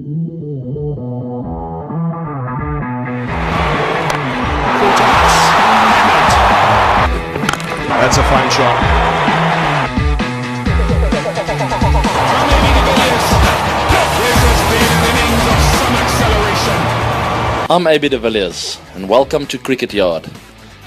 That's a fine shot. I'm AB de Villiers and welcome to Cricket Yard.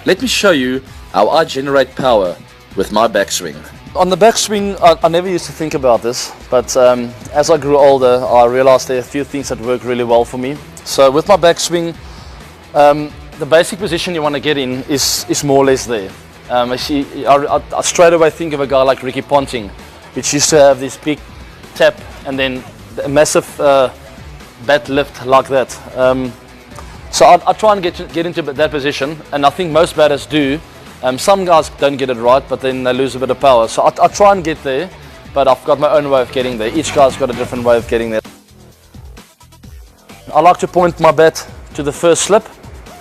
Let me show you how I generate power with my backswing. On the backswing, I never used to think about this, but as I grew older, I realized there are a few things that work really well for me. So with my backswing, the basic position you want to get in is more or less there. I straight away think of a guy like Ricky Ponting, which used to have this big tap and then a massive bat lift like that. So I try and get into that position, and I think most batters do. Some guys don't get it right, but then they lose a bit of power. So I try and get there, but I've got my own way of getting there. Each guy's got a different way of getting there. I like to point my bat to the first slip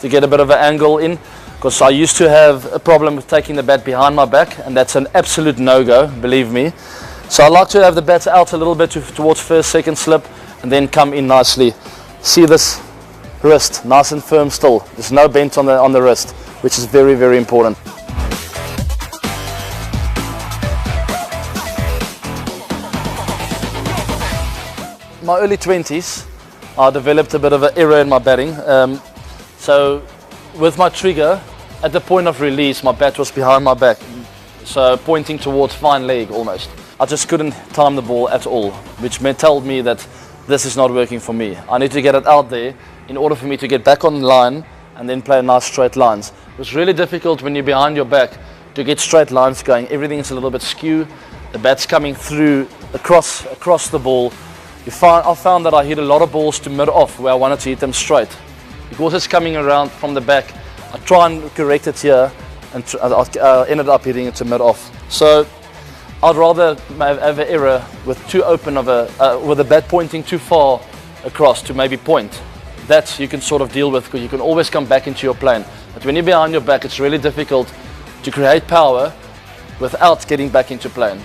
to get a bit of an angle in, because I used to have a problem with taking the bat behind my back, and that's an absolute no-go, believe me. So I like to have the bat out a little bit towards first, second slip, and then come in nicely. See this wrist, nice and firm still. There's no bend on the wrist, which is very, very important. In my early 20s, I developed a bit of an error in my batting. So with my trigger, at the point of release, my bat was behind my back, so pointing towards fine leg almost. I just couldn't time the ball at all, which told me that this is not working for me. I need to get it out there in order for me to get back on line and then play nice straight lines. It was really difficult when you're behind your back to get straight lines going. Everything's a little bit skew. The bat's coming through across the ball. I found that I hit a lot of balls to mid-off where I wanted to hit them straight. Because it's coming around from the back, I try and correct it here, and I ended up hitting it to mid-off. So I'd rather have an error with too open of with the bat pointing too far across to maybe point. That you can sort of deal with, because you can always come back into your plane. But when you're behind your back, it's really difficult to create power without getting back into plane.